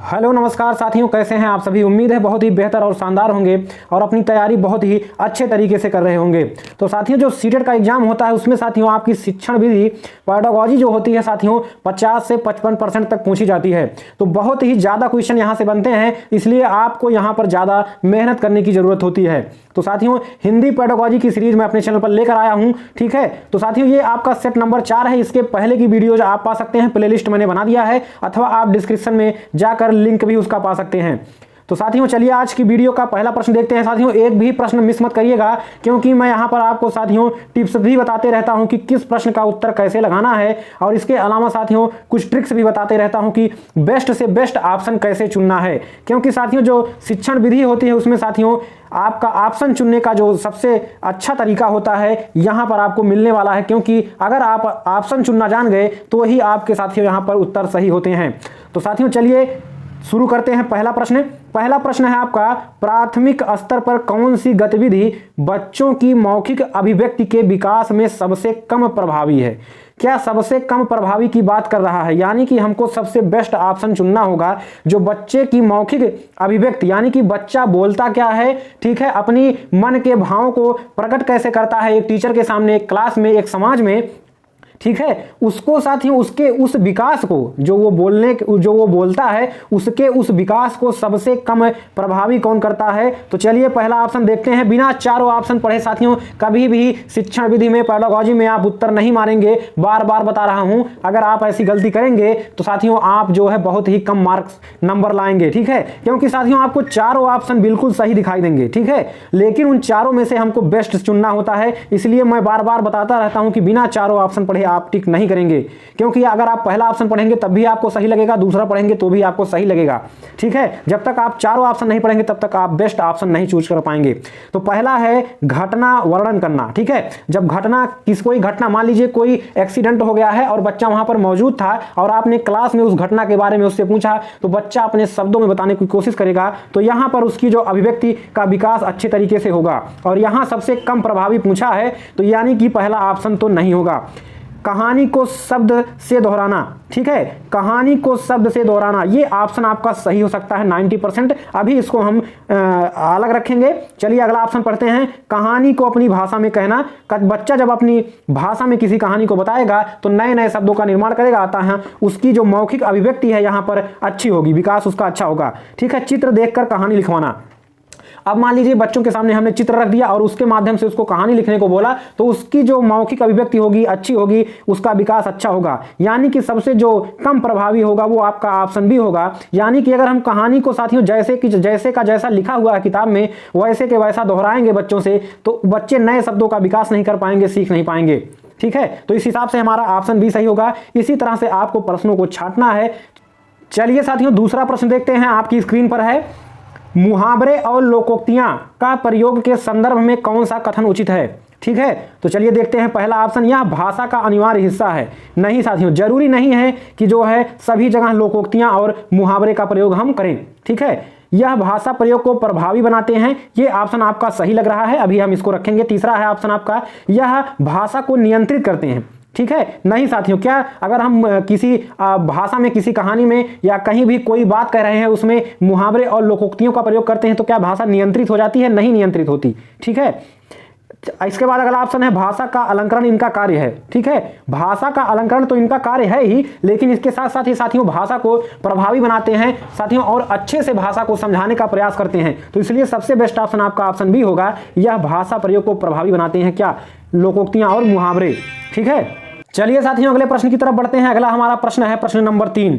Hello नमस्कार साथियों, कैसे हैं आप सभी। उम्मीद है बहुत ही बेहतर और शानदार होंगे और अपनी तैयारी बहुत ही अच्छे तरीके से कर रहे होंगे। तो साथियों, जो सीटेट का एग्जाम होता है उसमें साथियों आपकी शिक्षण विधि पेडागोजी जो होती है साथियों 50 से 55% तक पूछी जाती है। तो बहुत ही ज़्यादा क्वेश्चन यहाँ से बनते हैं, इसलिए आपको यहाँ पर ज़्यादा मेहनत करने की ज़रूरत होती है। तो साथियों, हिंदी पेडागोजी की सीरीज मैं अपने चैनल पर लेकर आया हूँ। ठीक है, तो साथियों ये आपका सेट नंबर 4 है। इसके पहले की वीडियोज आप पा सकते हैं, प्लेलिस्ट मैंने बना दिया है, अथवा आप डिस्क्रिप्शन में जाकर लिंक भी उसका पा सकते हैं। तो साथियों चलिए आज की वीडियो का पहला प्रश्न देखते हैं। साथियों एक भी प्रश्न मिस मत करिएगा, क्योंकि मैं यहाँ पर आपको साथियों टिप्स भी बताते रहता हूँ कि किस प्रश्न का उत्तर कैसे लगाना है, और इसके अलावा साथियों कुछ ट्रिक्स भी बताते रहता हूँ कि बेस्ट से बेस्ट ऑप्शन कैसे चुनना है। क्योंकि साथियों जो शिक्षण विधि होती है उसमें साथियों आपका ऑप्शन चुनने का जो सबसे अच्छा तरीका होता है यहाँ पर आपको मिलने वाला है, क्योंकि अगर आप ऑप्शन चुनना जान गए तो ही आपके साथियों यहाँ पर उत्तर सही होते हैं। तो साथियों चलिए शुरू करते हैं। पहला प्रश्न है आपका, प्राथमिक स्तर पर कौन सी गतिविधि बच्चों की मौखिक अभिव्यक्ति के विकास में सबसे कम प्रभावी है। क्या सबसे कम प्रभावी की बात कर रहा है, यानी कि हमको सबसे बेस्ट ऑप्शन चुनना होगा जो बच्चे की मौखिक अभिव्यक्ति, यानी कि बच्चा बोलता क्या है, ठीक है, अपनी मन के भावों को प्रकट कैसे करता है एक टीचर के सामने, एक क्लास में, एक समाज में, ठीक है, उसको साथियों उसके उस विकास को जो वो बोलता है उसके उस विकास को सबसे कम प्रभावी कौन करता है। तो चलिए पहला ऑप्शन देखते हैं। बिना चारों ऑप्शन पढ़े साथियों कभी भी शिक्षण विधि में पेडागोजी में आप उत्तर नहीं मारेंगे। बार बार बता रहा हूं, अगर आप ऐसी गलती करेंगे तो साथियों आप जो है बहुत ही कम मार्क्स नंबर लाएंगे। ठीक है, क्योंकि साथियों आपको चारों ऑप्शन बिल्कुल सही दिखाई देंगे, ठीक है, लेकिन उन चारों में से हमको बेस्ट चुनना होता है। इसलिए मैं बार बार बताता रहता हूं कि बिना चारों ऑप्शन पढ़े आप टिक नहीं करेंगे, क्योंकि अगर आप पहला ऑप्शन पढ़ेंगे तब भी आपको सही लगेगा, दूसरा पढ़ेंगे तो भी आपको सही लगेगा। ठीक है, जब तक आप चारों ऑप्शन नहीं पढ़ेंगे तब तक आप बेस्ट ऑप्शन नहीं चूज कर पाएंगे। तो पहला है घटना वर्णन करना। ठीक है, जब कोई घटना, मान लीजिए कोई एक्सीडेंट हो गया है और बच्चा वहां पर मौजूद था और आपने क्लास में उस घटना के बारे में उससे पूछा, तो बच्चा अपने शब्दों में बताने की कोशिश करेगा, तो यहां पर उसकी जो अभिव्यक्ति का विकास अच्छे तरीके से होगा। और यहां सबसे कम प्रभावी पूछा है, तो यानी कि पहला ऑप्शन तो नहीं होगा। कहानी को शब्द से दोहराना, ठीक है, कहानी को शब्द से दोहराना, ये ऑप्शन आपका सही हो सकता है 90%। अभी इसको हम अलग रखेंगे। चलिए अगला ऑप्शन पढ़ते हैं। कहानी को अपनी भाषा में कहना। बच्चा जब अपनी भाषा में किसी कहानी को बताएगा तो नए नए शब्दों का निर्माण करेगा, आता है उसकी जो मौखिक अभिव्यक्ति है यहाँ पर अच्छी होगी, विकास उसका अच्छा होगा। ठीक है, चित्र देखकर कहानी लिखवाना। अब मान लीजिए बच्चों के सामने हमने चित्र रख दिया और उसके माध्यम से उसको कहानी लिखने को बोला, तो उसकी जो मौखिक अभिव्यक्ति होगी अच्छी होगी, उसका विकास अच्छा होगा। यानी कि सबसे जो कम प्रभावी होगा वो आपका ऑप्शन भी होगा। यानी कि अगर हम कहानी को साथियों जैसे का जैसा लिखा हुआ है किताब में वैसे के वैसा दोहराएंगे बच्चों से, तो बच्चे नए शब्दों का विकास नहीं कर पाएंगे, सीख नहीं पाएंगे। ठीक है, तो इस हिसाब से हमारा ऑप्शन भी सही होगा। इसी तरह से आपको प्रश्नों को छांटना है। चलिए साथियों दूसरा प्रश्न देखते हैं, आपकी स्क्रीन पर है। मुहावरे और लोकोक्तियां का प्रयोग के संदर्भ में कौन सा कथन उचित है। ठीक है, तो चलिए देखते हैं। पहला ऑप्शन, यह भाषा का अनिवार्य हिस्सा है। नहीं साथियों, जरूरी नहीं है कि जो है सभी जगह लोकोक्तियां और मुहावरे का प्रयोग हम करें। ठीक है, यह भाषा प्रयोग को प्रभावी बनाते हैं, ये ऑप्शन आपका सही लग रहा है, अभी हम इसको रखेंगे। तीसरा है ऑप्शन आपका, यह भाषा को नियंत्रित करते हैं। ठीक है, नहीं साथियों, क्या अगर हम किसी भाषा में, किसी कहानी में या कहीं भी कोई बात कह रहे हैं उसमें मुहावरे और लोकोक्तियों का प्रयोग करते हैं तो क्या भाषा नियंत्रित हो जाती है? नहीं नियंत्रित होती। ठीक है, इसके बाद अगला ऑप्शन है, भाषा का अलंकरण इनका कार्य है। ठीक है, भाषा का अलंकरण तो इनका कार्य है ही, लेकिन इसके साथ साथ ही साथियों भाषा को प्रभावी बनाते हैं साथियों, और अच्छे से भाषा को समझाने का प्रयास करते हैं। तो इसलिए सबसे बेस्ट ऑप्शन आपका ऑप्शन भी होगा, यह भाषा प्रयोग को प्रभावी बनाते हैं, क्या, लोकोक्तियां और मुहावरे। ठीक है, चलिए साथियों अगले प्रश्न की तरफ बढ़ते हैं। अगला हमारा प्रश्न है प्रश्न नंबर 3।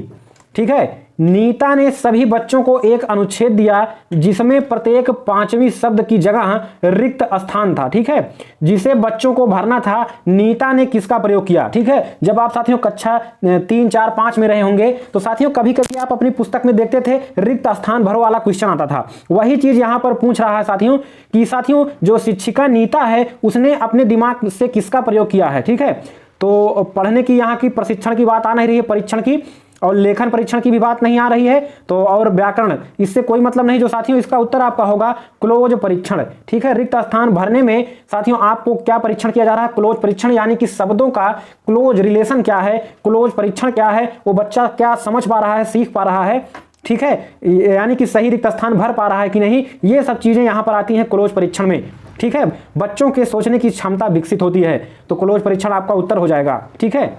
ठीक है, नीता ने सभी बच्चों को एक अनुच्छेद दिया जिसमें प्रत्येक 5वीं शब्द की जगह रिक्त स्थान था। ठीक है, जिसे बच्चों को भरना था, नीता ने किसका प्रयोग किया। ठीक है, जब आप साथियों कक्षा 3, 4, 5 में रहे होंगे तो साथियों कभी कभी आप अपनी पुस्तक में देखते थे रिक्त स्थान भरो वाला क्वेश्चन आता था। वही चीज यहां पर पूछ रहा है साथियों कि साथियों जो शिक्षिका नीता है उसने अपने दिमाग से किसका प्रयोग किया है। ठीक है, तो पढ़ने की यहाँ की प्रशिक्षण की बात आ नहीं रही है, परीक्षण की, और लेखन परीक्षण की भी बात नहीं आ रही है, तो और व्याकरण, इससे कोई मतलब नहीं। जो साथियों इसका उत्तर आपका होगा क्लोज परीक्षण। ठीक है, रिक्त स्थान भरने में साथियों आपको क्या परीक्षण किया जा रहा है? क्लोज परीक्षण, यानी कि शब्दों का क्लोज रिलेशन क्या है, क्लोज परीक्षण क्या है, वो बच्चा क्या समझ पा रहा है, सीख पा रहा है, ठीक है, यानी कि सही रिक्त स्थान भर पा रहा है कि नहीं, ये सब चीजें यहां पर आती हैं क्लोज परीक्षण में। ठीक है, बच्चों के सोचने की क्षमता विकसित होती है, तो क्लोज परीक्षण आपका उत्तर हो जाएगा। ठीक है,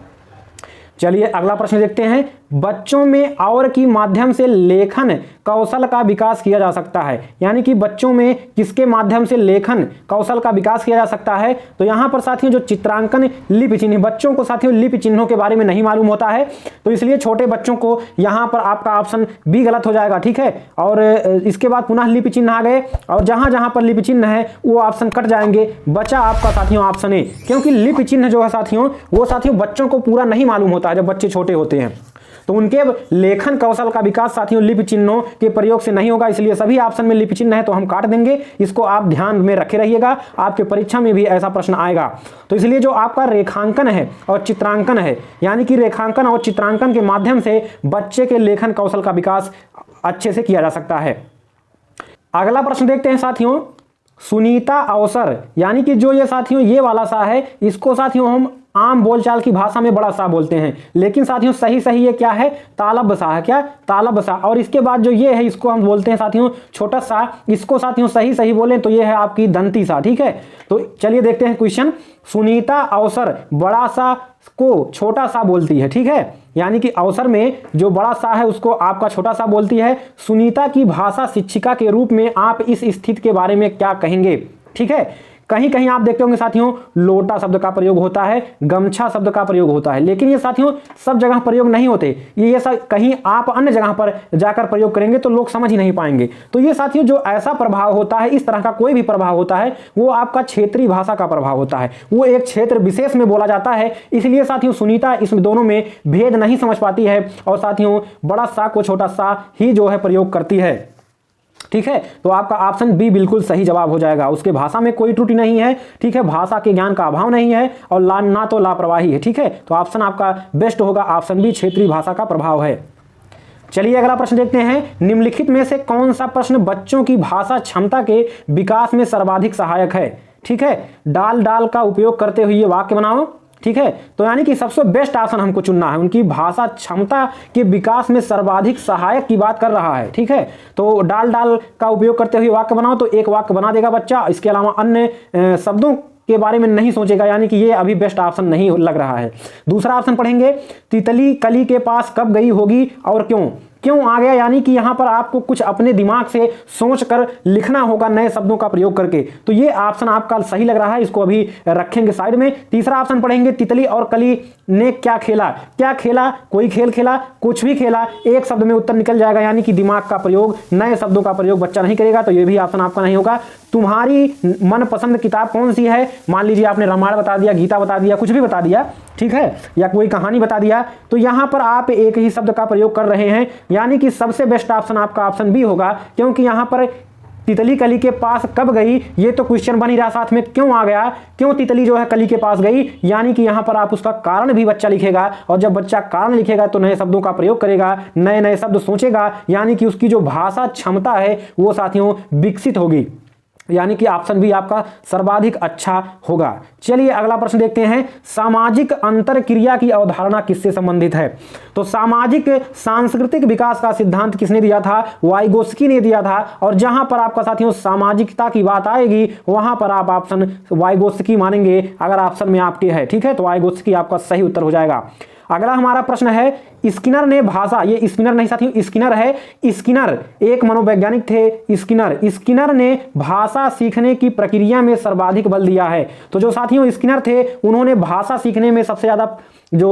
चलिए अगला प्रश्न देखते हैं। बच्चों में और की माध्यम से लेखन कौशल का विकास किया जा सकता है, यानी कि बच्चों में किसके माध्यम से लेखन कौशल का विकास किया जा सकता है। तो यहां पर साथियों जो चित्रांकन लिपि चिन्ह, बच्चों को साथियों लिपि चिन्हों के बारे में नहीं मालूम होता है, तो इसलिए छोटे बच्चों को यहां पर आपका ऑप्शन बी गलत हो जाएगा। ठीक है, और इसके बाद पुनः लिपि चिन्ह आ गए, और जहां जहां पर लिपि चिन्ह है वो ऑप्शन कट जाएंगे, बचा आपका साथियों ऑप्शन ए, क्योंकि लिपि चिन्ह जो है साथियों वो साथियों बच्चों को पूरा नहीं मालूम होता है। जब बच्चे छोटे होते हैं तो उनके लेखन कौशल का विकास साथियों लिपि चिन्हों के प्रयोग से नहीं होगा, इसलिए सभी ऑप्शन में लिपि चिन्ह है तो हम काट देंगे। इसको आप ध्यान में रखे रहिएगा, आपके परीक्षा में भी ऐसा प्रश्न आएगा। तो इसलिए जो आपका रेखांकन है और चित्रांकन है, यानी कि रेखांकन और चित्रांकन के माध्यम से बच्चे के लेखन कौशल का विकास अच्छे से किया जा सकता है। अगला प्रश्न देखते हैं साथियों, सुनीता अवसर, यानी कि जो ये साथियों ये वाला सा है, इसको साथियों हम आम बोलचाल की भाषा में बड़ा सा बोलते हैं, लेकिन साथियों सही ये क्या है, तालब सा है। क्या, तालब सा। और इसके बाद जो ये है इसको हम बोलते हैं साथियों छोटा सा, इसको साथियों सही बोलें तो ये है आपकी दंती सा। ठीक है, तो चलिए देखते हैं क्वेश्चन। सुनीता अवसर बड़ा सा को छोटा सा बोलती है। ठीक है, यानी कि अवसर में जो बड़ा सा है उसको आपका छोटा सा बोलती है। सुनीता की भाषा शिक्षिका के रूप में आप इस स्थिति के बारे में क्या कहेंगे। ठीक है, कहीं कहीं आप देखते होंगे साथियों लोटा शब्द का प्रयोग होता है, गमछा शब्द का प्रयोग होता है, लेकिन ये साथियों सब जगह प्रयोग नहीं होते। ये सब कहीं आप अन्य जगह पर जाकर प्रयोग करेंगे तो लोग समझ ही नहीं पाएंगे। तो ये साथियों जो ऐसा प्रभाव होता है, इस तरह का कोई भी प्रभाव होता है, वो आपका क्षेत्रीय भाषा का प्रभाव होता है, वो एक क्षेत्र विशेष में बोला जाता है। इसलिए साथियों सुनीता इसमें दोनों में भेद नहीं समझ पाती है, और साथियों बड़ा सा को छोटा सा ही जो है प्रयोग करती है। ठीक है, तो आपका ऑप्शन बी बिल्कुल सही जवाब हो जाएगा। उसके भाषा में कोई त्रुटि नहीं है। ठीक है, भाषा के ज्ञान का अभाव नहीं है, और ना तो लापरवाही है। ठीक है, तो ऑप्शन आपका बेस्ट होगा, ऑप्शन बी क्षेत्रीय भाषा का प्रभाव है। चलिए अगला प्रश्न देखते हैं। निम्नलिखित में से कौन सा प्रश्न बच्चों की भाषा क्षमता के विकास में सर्वाधिक सहायक है। ठीक है, डाल का उपयोग करते हुए वाक्य बनाओ। ठीक है, तो यानी कि सबसे बेस्ट ऑप्शन हमको चुनना है, उनकी भाषा क्षमता के विकास में सर्वाधिक सहायक की बात कर रहा है। ठीक है, तो डाल का उपयोग करते हुए वाक्य बनाओ, तो एक वाक्य बना देगा बच्चा, इसके अलावा अन्य शब्दों के बारे में नहीं सोचेगा, यानी कि ये अभी बेस्ट ऑप्शन नहीं लग रहा है। दूसरा ऑप्शन पढ़ेंगे, तितली कली के पास कब गई होगी और क्यों आ गया, यानी कि यहां पर आपको कुछ अपने दिमाग से सोचकर लिखना होगा नए शब्दों का प्रयोग करके। तो ये ऑप्शन आपका सही लग रहा है, इसको अभी रखेंगे साइड में। तीसरा ऑप्शन पढ़ेंगे, तितली और कली ने क्या खेला। क्या खेला, कोई खेल खेला, कुछ भी खेला, एक शब्द में उत्तर निकल जाएगा, यानी कि दिमाग का प्रयोग, नए शब्दों का प्रयोग बच्चा नहीं करेगा, तो ये भी ऑप्शन आपका नहीं होगा। तुम्हारी मनपसंद किताब कौन सी है, मान लीजिए आपने रामायण बता दिया, गीता बता दिया, कुछ भी बता दिया, ठीक है, या कोई कहानी बता दिया, तो यहां पर आप एक ही शब्द का प्रयोग कर रहे हैं, यानी कि सबसे बेस्ट ऑप्शन आपका ऑप्शन बी होगा, क्योंकि यहां पर तितली कली के पास कब गई, ये तो क्वेश्चन बन ही रहा, साथ में क्यों आ गया, क्यों तितली जो है कली के पास गई, यानी कि यहां पर आप उसका कारण भी बच्चा लिखेगा, और जब बच्चा कारण लिखेगा तो नए शब्दों का प्रयोग करेगा, नए शब्द सोचेगा, यानी कि उसकी जो भाषा क्षमता है वो साथियों विकसित होगी, यानी कि ऑप्शन बी आपका सर्वाधिक अच्छा होगा। चलिए अगला प्रश्न देखते हैं। सामाजिक अंतर क्रिया की अवधारणा किससे संबंधित है। तो सामाजिक सांस्कृतिक विकास का सिद्धांत किसने दिया था, वाइगोस्की ने दिया था, और जहां पर आपका साथियों सामाजिकता की बात आएगी वहां पर आप ऑप्शन वाइगोस्की मानेंगे अगर ऑप्शन में आपके है। ठीक है, तो वाइगोस्की आपका सही उत्तर हो जाएगा। अगला हमारा प्रश्न है, स्किनर ने भाषा, ये स्पिनर नहीं साथियों स्किनर है, स्किनर एक मनोवैज्ञानिक थे, स्किनर ने भाषा सीखने की प्रक्रिया में सर्वाधिक बल दिया है। तो जो साथियों स्किनर थे उन्होंने भाषा सीखने में सबसे ज्यादा जो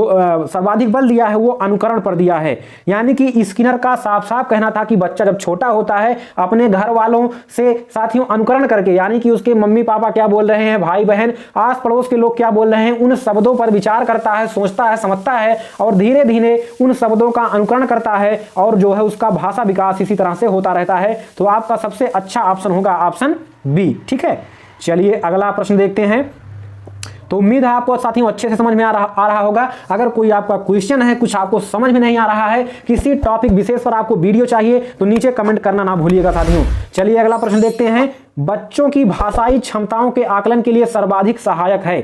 सर्वाधिक बल दिया है वो अनुकरण पर दिया है, यानी कि स्किनर का साफ साफ कहना था कि बच्चा जब छोटा होता है अपने घर वालों से साथियों अनुकरण करके, यानी कि उसके मम्मी पापा क्या बोल रहे हैं, भाई बहन आस पड़ोस के लोग क्या बोल रहे हैं, उन शब्दों पर विचार करता है, सोचता है, समझता है, और धीरे धीरे उन शब्दों का अनुकरण करता है, और जो है उसका भाषा विकास इसी तरह से होता रहता है। तो आपका सबसे अच्छा ऑप्शन होगा ऑप्शन बी। ठीक है, चलिए अगला प्रश्न देखते हैं। तो उम्मीद है आपको साथियों अच्छे से समझ में आ रहा होगा। अगर कोई आपका क्वेश्चन है, कुछ आपको समझ में नहीं आ रहा है, किसी टॉपिक विशेष पर आपको वीडियो चाहिए, तो नीचे कमेंट करना ना भूलिएगा साथियों। चलिए अगला प्रश्न देखते हैं। बच्चों की भाषाई क्षमताओं के आकलन के लिए सर्वाधिक सहायक है।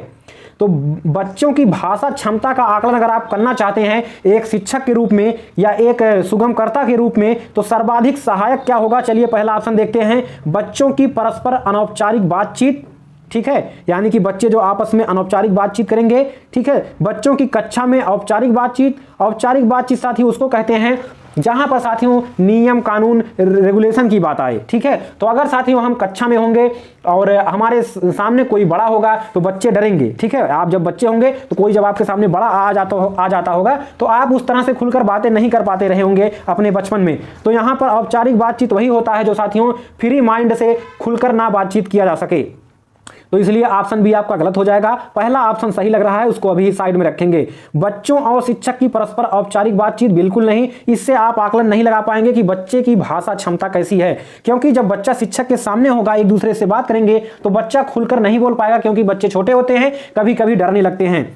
तो बच्चों की भाषा क्षमता का आकलन अगर आप करना चाहते हैं एक शिक्षक के रूप में या एक सुगमकर्ता के रूप में, तो सर्वाधिक सहायक क्या होगा? चलिए पहला ऑप्शन देखते हैं, बच्चों की परस्पर अनौपचारिक बातचीत। ठीक है, यानी कि बच्चे जो आपस में अनौपचारिक बातचीत करेंगे। ठीक है, बच्चों की कक्षा में औपचारिक बातचीत। औपचारिक बातचीत साथियों उसको कहते हैं जहां पर साथियों नियम कानून रेगुलेशन की बात आए। ठीक है, तो अगर साथियों हम कक्षा में होंगे और हमारे सामने कोई बड़ा होगा तो बच्चे डरेंगे। ठीक है, आप जब बच्चे होंगे तो कोई जब आपके सामने बड़ा आ जाता होगा तो आप उस तरह से खुलकर बातें नहीं कर पाते रहे होंगे अपने बचपन में। तो यहाँ पर औपचारिक बातचीत वही होता है जो साथियों फ्री माइंड से खुलकर ना बातचीत किया जा सके। तो इसलिए ऑप्शन बी आपका गलत हो जाएगा। पहला ऑप्शन सही लग रहा है, उसको अभी साइड में रखेंगे। बच्चों और शिक्षक की परस्पर औपचारिक बातचीत बिल्कुल नहीं, इससे आप आकलन नहीं लगा पाएंगे कि बच्चे की भाषा क्षमता कैसी है, क्योंकि जब बच्चा शिक्षक के सामने होगा, एक दूसरे से बात करेंगे तो बच्चा खुलकर नहीं बोल पाएगा, क्योंकि बच्चे छोटे होते हैं, कभी कभी डरने लगते हैं।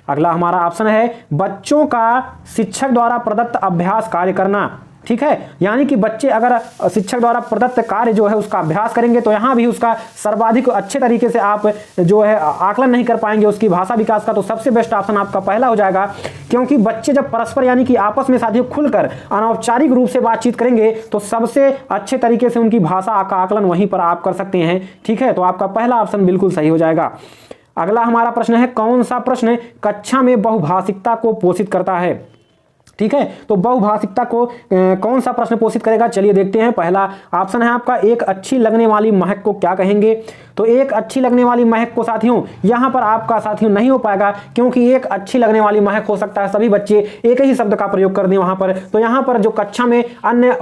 अगला हमारा ऑप्शन है बच्चों का शिक्षक द्वारा प्रदत्त अभ्यास कार्य करना। ठीक है, यानी कि बच्चे अगर शिक्षक द्वारा प्रदत्त कार्य जो है उसका अभ्यास करेंगे तो यहाँ भी उसका सर्वाधिक अच्छे तरीके से आप जो है आकलन नहीं कर पाएंगे उसकी भाषा विकास का। तो सबसे बेस्ट ऑप्शन आपका पहला हो जाएगा, क्योंकि बच्चे जब परस्पर यानी कि आपस में साथियों खुलकर अनौपचारिक रूप से बातचीत करेंगे तो सबसे अच्छे तरीके से उनकी भाषा का आकलन वहीं पर आप कर सकते हैं। ठीक है, तो आपका पहला ऑप्शन बिल्कुल सही हो जाएगा। अगला हमारा प्रश्न है, कौन सा प्रश्न कक्षा में बहुभाषिकता को पोषित करता है? ठीक है, तो बहुभाषिकता को कौन सा प्रश्न पोषित करेगा? चलिए देखते हैं। पहला ऑप्शन है आपका, एक अच्छी लगने वाली महक को क्या कहेंगे? तो एक अच्छी लगने वाली महक को साथियों यहाँ पर आपका साथियों नहीं हो पाएगा, क्योंकि एक अच्छी लगने वाली महक हो सकता है सभी बच्चे एक ही शब्द का प्रयोग कर दें वहां पर। तो यहाँ पर जो कक्षा में अन्य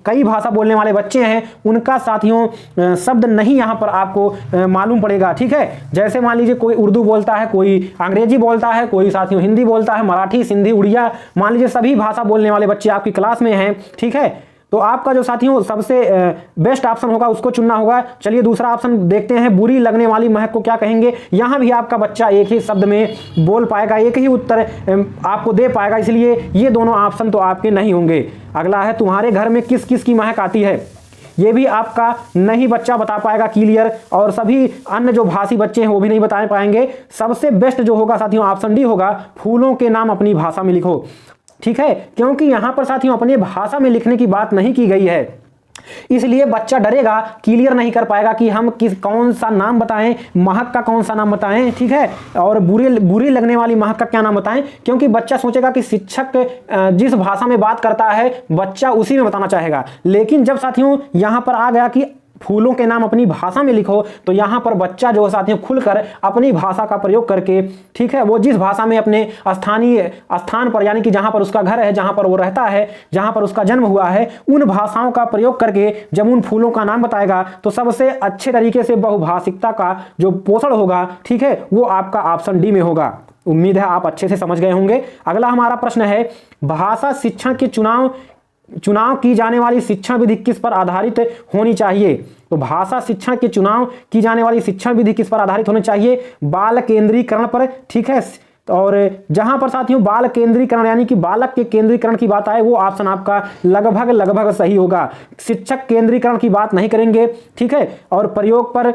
कई भाषा बोलने वाले बच्चे हैं उनका साथियों शब्द नहीं यहाँ पर आपको मालूम पड़ेगा। ठीक है, जैसे मान लीजिए कोई उर्दू बोलता है, कोई अंग्रेजी बोलता है, कोई साथियों हिंदी बोलता है, मराठी, सिंधी, उड़िया, मान लीजिए सभी भाषा बोलने वाले बच्चे आपकी क्लास में हैं। ठीक है, तो आपका जो साथियों सबसे बेस्ट ऑप्शन होगा उसको चुनना होगा। चलिए दूसरा ऑप्शन देखते हैं, बुरी लगने वाली महक को क्या कहेंगे? यहां भी आपका बच्चा एक ही शब्द में बोल पाएगा, एक ही उत्तर आपको दे पाएगा, इसलिए ये दोनों ऑप्शन तो आपके नहीं होंगे। अगला है, तुम्हारे घर में किस किस की महक आती है? ये भी आपका नहीं बच्चा बता पाएगा क्लियर, और सभी अन्य जो भाषी बच्चे हैं वो भी नहीं बता पाएंगे। सबसे बेस्ट जो होगा साथियों ऑप्शन डी होगा, फूलों के नाम अपनी भाषा में लिखो। ठीक है, क्योंकि यहां पर साथियों अपनी भाषा में लिखने की बात नहीं की गई है, इसलिए बच्चा डरेगा, क्लियर नहीं कर पाएगा कि हम कौन सा नाम बताएं, महक का कौन सा नाम बताएं। ठीक है, और बुरी लगने वाली महक का क्या नाम बताएं, क्योंकि बच्चा सोचेगा कि शिक्षक जिस भाषा में बात करता है बच्चा उसी में बताना चाहेगा। लेकिन जब साथियों यहां पर आ गया कि फूलों के नाम अपनी भाषा में लिखो, तो यहां पर बच्चा जो साथियों खुलकर अपनी भाषा का प्रयोग करके, ठीक है, वो जिस भाषा में अपने स्थानीय स्थान पर यानी कि जहां पर उसका घर है, जहां पर वो रहता है, जहां पर उसका जन्म हुआ है, उन भाषाओं का प्रयोग करके जब उन फूलों का नाम बताएगा तो सबसे अच्छे तरीके से बहुभाषिकता का जो पोषण होगा, ठीक है, वो आपका ऑप्शन डी में होगा। उम्मीद है आप अच्छे से समझ गए होंगे। अगला हमारा प्रश्न है, भाषा शिक्षण के चुनाव की जाने वाली शिक्षण विधि किस पर आधारित होनी चाहिए? तो भाषा शिक्षण के चुनाव की जाने वाली शिक्षण विधि किस पर आधारित होनी चाहिए? बाल केंद्रीकरण पर। ठीक है, और जहां पर साथियों बाल केंद्रीकरण यानी कि बालक के केंद्रीकरण की बात आए वो ऑप्शन आपका लगभग सही होगा। शिक्षक केंद्रीकरण की बात नहीं करेंगे, ठीक है, और प्रयोग पर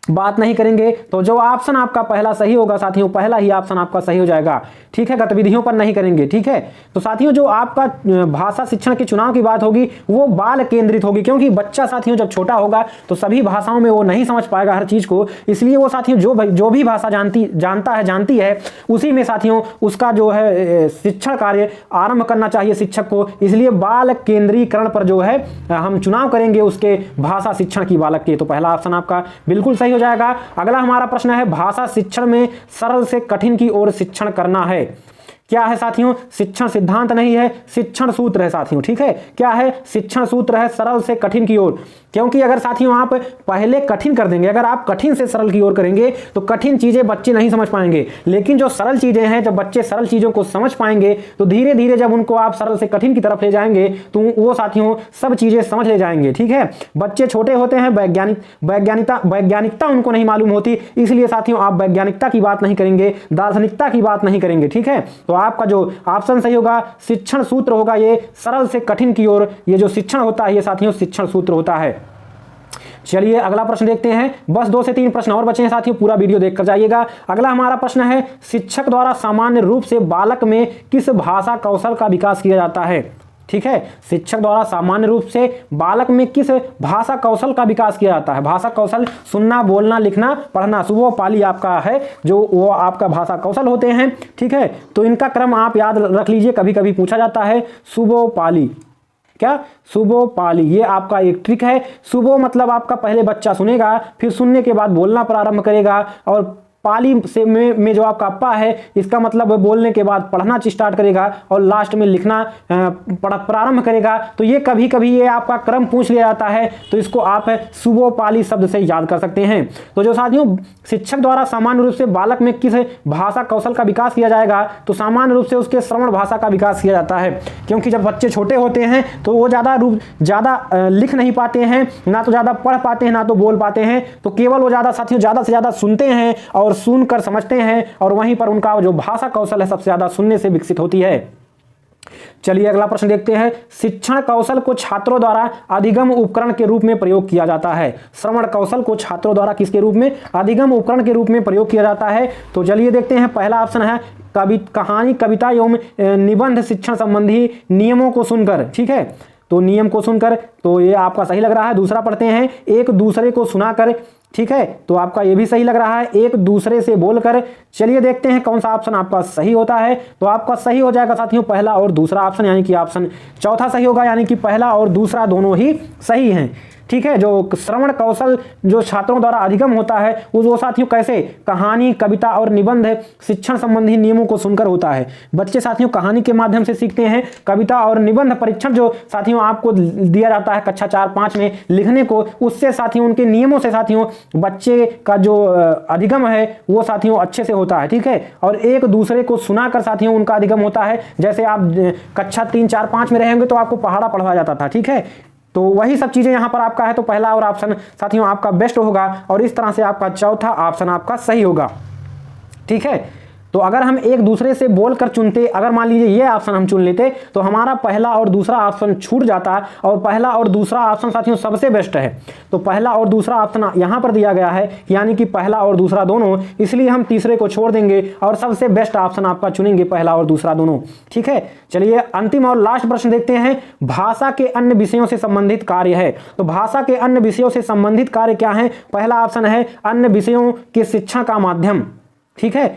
बात नहीं करेंगे। तो जो ऑप्शन आपका पहला सही होगा साथियों, पहला ही ऑप्शन आपका सही हो जाएगा। ठीक है, गतिविधियों पर नहीं करेंगे। ठीक है, तो साथियों जो आपका भाषा शिक्षण के चुनाव की बात होगी वो बाल केंद्रित होगी, क्योंकि बच्चा साथियों जब छोटा होगा तो सभी भाषाओं में वो नहीं समझ पाएगा हर चीज को, इसलिए वो साथियों जो भी भाषा जानती है उसी में साथियों उसका जो है शिक्षण कार्य आरंभ करना चाहिए शिक्षक को। इसलिए बाल केंद्रीकरण पर जो है हम चुनाव करेंगे उसके भाषा शिक्षण की बालक के। तो पहला ऑप्शन आपका बिल्कुल सही हो जाएगा। अगला हमारा प्रश्न है, भाषा शिक्षण में सरल से कठिन की ओर शिक्षण करना है। क्या है साथियों? शिक्षण सिद्धांत नहीं है, शिक्षण सूत्र है साथियों। ठीक है, क्या है? शिक्षण सूत्र है, सरल से कठिन की ओर। क्योंकि अगर साथियों आप पहले कठिन कर देंगे, अगर आप कठिन से सरल की ओर करेंगे तो कठिन चीजें बच्चे नहीं समझ पाएंगे, लेकिन जो सरल चीजें हैं, जब बच्चे सरल चीजों को समझ पाएंगे तो धीरे धीरे जब उनको आप सरल से कठिन की तरफ ले जाएंगे तो वो साथियों सब चीजें समझ ले जाएंगे। ठीक है, बच्चे छोटे होते हैं, वैज्ञानिकता उनको नहीं मालूम होती, इसलिए साथियों आप वैज्ञानिकता की बात नहीं करेंगे, दार्शनिकता की बात नहीं करेंगे। ठीक है, तो आपका जो ऑप्शन सही होगा शिक्षण सूत्र होगा, ये सरल से कठिन की ओर ये जो शिक्षण होता है ये साथियों शिक्षण सूत्र होता है। चलिए अगला प्रश्न देखते हैं। बस 2 से 3 प्रश्न और बचे हैं साथियों, पूरा वीडियो देखकर जाइएगा। अगला हमारा प्रश्न है, शिक्षक द्वारा सामान्य रूप से बालक में किस भाषा कौशल का विकास किया जाता है? ठीक है, शिक्षक द्वारा सामान्य रूप से बालक में किस भाषा कौशल का विकास किया जाता है? भाषा कौशल सुनना, बोलना, लिखना, पढ़ना, सुबो पाली आपका है जो वो आपका भाषा कौशल होते हैं। ठीक है, तो इनका क्रम आप याद रख लीजिए, कभी कभी पूछा जाता है। सुबो पाली, क्या? सुबो पाली, ये आपका एक ट्रिक है। सुबो मतलब आपका पहले बच्चा सुनेगा, फिर सुनने के बाद बोलना प्रारंभ करेगा, और पाली से में जो आपका पा है, इसका मतलब बोलने के बाद पढ़ना स्टार्ट करेगा और लास्ट में लिखना प्रारंभ करेगा। तो ये कभी कभी ये आपका क्रम पूछ लिया जाता है, तो इसको आप सुबो पाली शब्द से याद कर सकते हैं। तो जो साथियों शिक्षक द्वारा सामान्य रूप से बालक में किस भाषा कौशल का विकास किया जाएगा, तो सामान्य रूप से उसके श्रवण भाषा का विकास किया जाता है। क्योंकि जब बच्चे छोटे होते हैं तो वो ज़्यादा लिख नहीं पाते हैं, ना तो ज़्यादा पढ़ पाते हैं, ना तो बोल पाते हैं। तो केवल वो ज़्यादा साथियों ज़्यादा से ज़्यादा सुनते हैं और सुनकर समझते हैं, और वहीं पर उनका जो भाषा कौशल है सबसे ज्यादा सुनने से विकसित होती है। चलिए अगला प्रश्न देखते हैं। शिक्षण कौशल को छात्रों द्वारा अधिगम उपकरण के रूप में प्रयोग किया जाता है। श्रवण कौशल को छात्रों द्वारा किसके रूप में? अधिगम उपकरण के रूप में प्रयोग किया जाता है। तो चलिए देखते हैं, पहला ऑप्शन है कहानी, कविता एवं निबंध शिक्षण संबंधी नियमों को सुनकर। ठीक है, तो नियम को सुनकर, तो ये आपका सही लग रहा है। दूसरा पढ़ते हैं, एक दूसरे को सुनाकर। ठीक है, तो आपका ये भी सही लग रहा है, एक दूसरे से बोलकर। चलिए देखते हैं कौन सा ऑप्शन आपका सही होता है। तो आपका सही हो जाएगा साथियों पहला और दूसरा ऑप्शन, यानी कि ऑप्शन चौथा सही होगा, यानी कि पहला और दूसरा दोनों ही सही हैं। ठीक है, जो श्रवण कौशल जो छात्रों द्वारा अधिगम होता है वो साथियों कैसे? कहानी, कविता और निबंध शिक्षण संबंधी नियमों को सुनकर होता है। बच्चे साथियों कहानी के माध्यम से सीखते हैं। कविता और निबंध परीक्षण जो साथियों आपको दिया जाता है कक्षा 4-5 में लिखने को, उससे साथियों उनके नियमों से साथियों बच्चे का जो अधिगम है वो साथियों अच्छे से होता है। ठीक है, और एक दूसरे को सुनाकर साथियों उनका अधिगम होता है। जैसे आप कक्षा 3-4-5 में रहेंगे तो आपको पहाड़ा पढ़वाया जाता था। ठीक है, तो वही सब चीजें यहां पर आपका है। तो पहला और ऑप्शन साथियों आपका बेस्ट होगा, और इस तरह से आपका चौथा ऑप्शन आपका सही होगा। ठीक है, तो अगर हम एक दूसरे से बोलकर चुनते, अगर मान लीजिए ये ऑप्शन हम चुन लेते, तो हमारा पहला और दूसरा ऑप्शन छूट जाता, और पहला और दूसरा ऑप्शन साथियों सबसे बेस्ट है। तो पहला और दूसरा ऑप्शन यहां पर दिया गया है, यानी कि पहला और दूसरा दोनों, इसलिए हम तीसरे को छोड़ देंगे और सबसे बेस्ट ऑप्शन आपका चुनेंगे, पहला और दूसरा दोनों। ठीक है, चलिए अंतिम और लास्ट प्रश्न देखते हैं। भाषा के अन्य विषयों से संबंधित कार्य है। तो भाषा के अन्य विषयों से संबंधित कार्य क्या है? पहला ऑप्शन है अन्य विषयों के शिक्षण का माध्यम। ठीक है,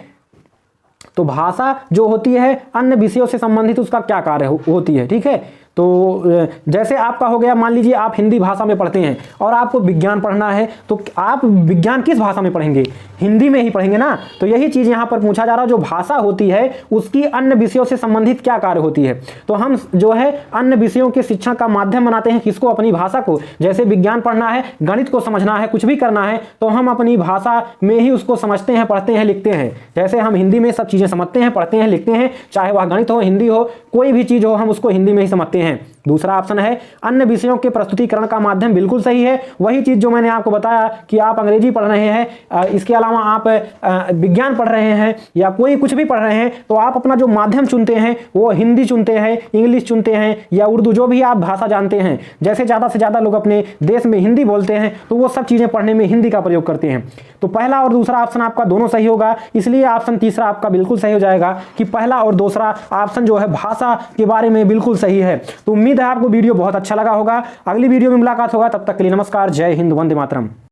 तो भाषा जो होती है अन्य विषयों से संबंधित उसका क्या कार्य होती है? ठीक है, तो जैसे आपका हो गया, मान लीजिए आप हिंदी भाषा में पढ़ते हैं और आपको विज्ञान पढ़ना है, तो आप विज्ञान किस भाषा में पढ़ेंगे? हिंदी में ही पढ़ेंगे ना। तो यही चीज यहाँ पर पूछा जा रहा है, जो भाषा होती है उसकी अन्य विषयों से संबंधित क्या कार्य होती है। तो हम जो है अन्य विषयों के शिक्षण का माध्यम बनाते हैं किसको? अपनी भाषा को। जैसे विज्ञान पढ़ना है, गणित को समझना है, कुछ भी करना है, तो हम अपनी भाषा में ही उसको समझते हैं, पढ़ते हैं, लिखते हैं। जैसे हम हिंदी में सब चीजें समझते हैं, पढ़ते हैं, लिखते हैं, चाहे वह गणित हो, हिंदी हो, कोई भी चीज हो, हम उसको हिंदी में ही समझते हैं। दूसरा ऑप्शन है अन्य विषयों के प्रस्तुतिकरण का माध्यम, बिल्कुल सही है। वही चीज जो मैंने आपको बताया कि आप अंग्रेजी पढ़ रहे हैं, इसके अलावा आप विज्ञान पढ़ रहे हैं या कोई कुछ भी पढ़ रहे हैं, तो आप अपना जो माध्यम चुनते हैं वो हिंदी चुनते हैं, इंग्लिश चुनते हैं या उर्दू, जो भी आप भाषा जानते हैं। जैसे ज़्यादा से ज़्यादा लोग अपने देश में हिंदी बोलते हैं, तो वो सब चीज़ें पढ़ने में हिंदी का प्रयोग करते हैं। तो पहला और दूसरा ऑप्शन आपका दोनों सही होगा, इसलिए ऑप्शन तीसरा आपका बिल्कुल सही हो जाएगा कि पहला और दूसरा ऑप्शन जो है भाषा के बारे में बिल्कुल सही है। तो उम्मीद है आपको वीडियो बहुत अच्छा लगा होगा। अगली वीडियो में मुलाकात होगा, तब तक के लिए नमस्कार, जय हिंद, वंदे मातरम।